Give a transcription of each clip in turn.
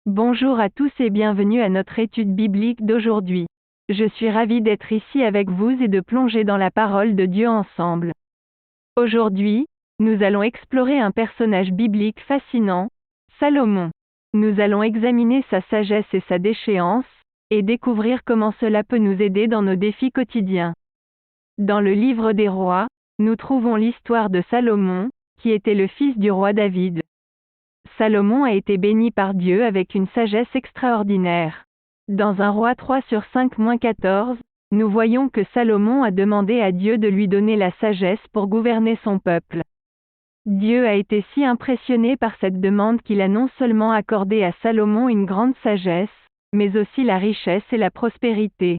Bonjour à tous et bienvenue à notre étude biblique d'aujourd'hui. Je suis ravie d'être ici avec vous et de plonger dans la parole de Dieu ensemble. Aujourd'hui, nous allons explorer un personnage biblique fascinant, Salomon. Nous allons examiner sa sagesse et sa déchéance, et découvrir comment cela peut nous aider dans nos défis quotidiens. Dans le livre des rois, nous trouvons l'histoire de Salomon, qui était le fils du roi David. Salomon a été béni par Dieu avec une sagesse extraordinaire. Dans 1 Roi 3/5-14, nous voyons que Salomon a demandé à Dieu de lui donner la sagesse pour gouverner son peuple. Dieu a été si impressionné par cette demande qu'il a non seulement accordé à Salomon une grande sagesse, mais aussi la richesse et la prospérité.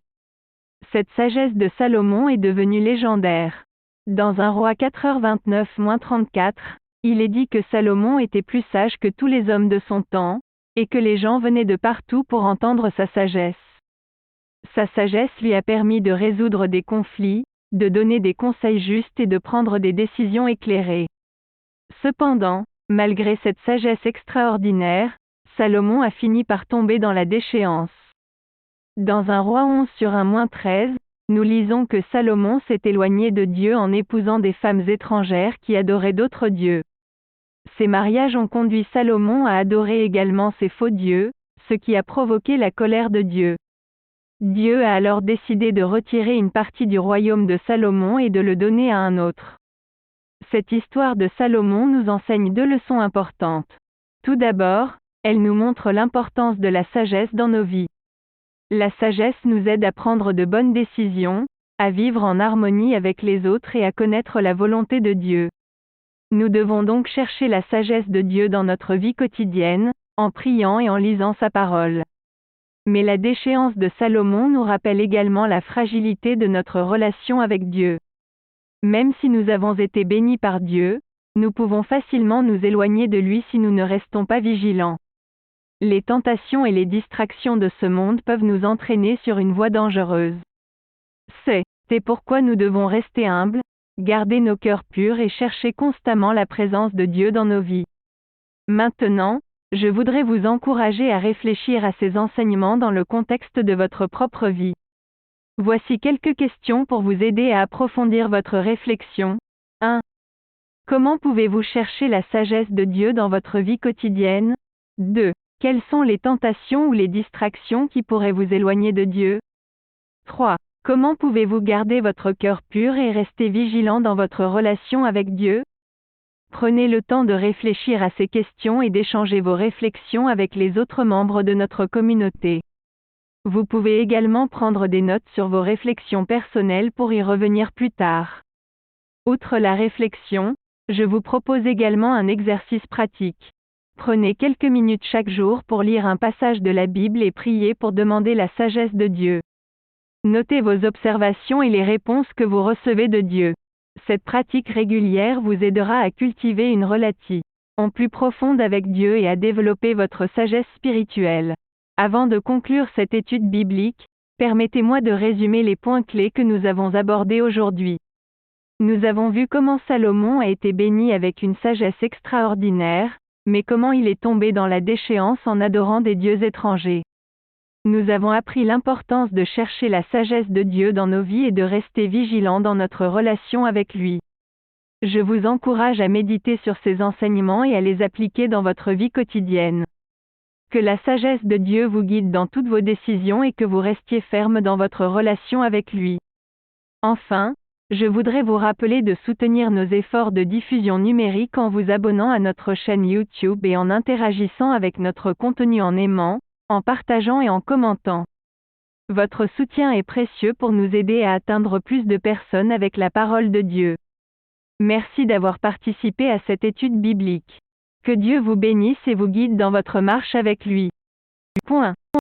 Cette sagesse de Salomon est devenue légendaire. Dans 1 Roi 4h29-34, il est dit que Salomon était plus sage que tous les hommes de son temps, et que les gens venaient de partout pour entendre sa sagesse. Sa sagesse lui a permis de résoudre des conflits, de donner des conseils justes et de prendre des décisions éclairées. Cependant, malgré cette sagesse extraordinaire, Salomon a fini par tomber dans la déchéance. Dans 1 Roi 11/1-13, nous lisons que Salomon s'est éloigné de Dieu en épousant des femmes étrangères qui adoraient d'autres dieux. Ces mariages ont conduit Salomon à adorer également ces faux dieux, ce qui a provoqué la colère de Dieu. Dieu a alors décidé de retirer une partie du royaume de Salomon et de le donner à un autre. Cette histoire de Salomon nous enseigne deux leçons importantes. Tout d'abord, elle nous montre l'importance de la sagesse dans nos vies. La sagesse nous aide à prendre de bonnes décisions, à vivre en harmonie avec les autres et à connaître la volonté de Dieu. Nous devons donc chercher la sagesse de Dieu dans notre vie quotidienne, en priant et en lisant sa parole. Mais la déchéance de Salomon nous rappelle également la fragilité de notre relation avec Dieu. Même si nous avons été bénis par Dieu, nous pouvons facilement nous éloigner de lui si nous ne restons pas vigilants. Les tentations et les distractions de ce monde peuvent nous entraîner sur une voie dangereuse. C'est pourquoi nous devons rester humbles, garder nos cœurs purs et chercher constamment la présence de Dieu dans nos vies. Maintenant, je voudrais vous encourager à réfléchir à ces enseignements dans le contexte de votre propre vie. Voici quelques questions pour vous aider à approfondir votre réflexion. 1. Comment pouvez-vous chercher la sagesse de Dieu dans votre vie quotidienne? 2. Quelles sont les tentations ou les distractions qui pourraient vous éloigner de Dieu? 3. Comment pouvez-vous garder votre cœur pur et rester vigilant dans votre relation avec Dieu? Prenez le temps de réfléchir à ces questions et d'échanger vos réflexions avec les autres membres de notre communauté. Vous pouvez également prendre des notes sur vos réflexions personnelles pour y revenir plus tard. Outre la réflexion, je vous propose également un exercice pratique. Prenez quelques minutes chaque jour pour lire un passage de la Bible et prier pour demander la sagesse de Dieu. Notez vos observations et les réponses que vous recevez de Dieu. Cette pratique régulière vous aidera à cultiver une relation plus profonde avec Dieu et à développer votre sagesse spirituelle. Avant de conclure cette étude biblique, permettez-moi de résumer les points clés que nous avons abordés aujourd'hui. Nous avons vu comment Salomon a été béni avec une sagesse extraordinaire, mais comment il est tombé dans la déchéance en adorant des dieux étrangers. Nous avons appris l'importance de chercher la sagesse de Dieu dans nos vies et de rester vigilants dans notre relation avec lui. Je vous encourage à méditer sur ces enseignements et à les appliquer dans votre vie quotidienne. Que la sagesse de Dieu vous guide dans toutes vos décisions et que vous restiez ferme dans votre relation avec lui. Enfin, je voudrais vous rappeler de soutenir nos efforts de diffusion numérique en vous abonnant à notre chaîne YouTube et en interagissant avec notre contenu en aimant, en partageant et en commentant. Votre soutien est précieux pour nous aider à atteindre plus de personnes avec la parole de Dieu. Merci d'avoir participé à cette étude biblique. Que Dieu vous bénisse et vous guide dans votre marche avec lui. Point.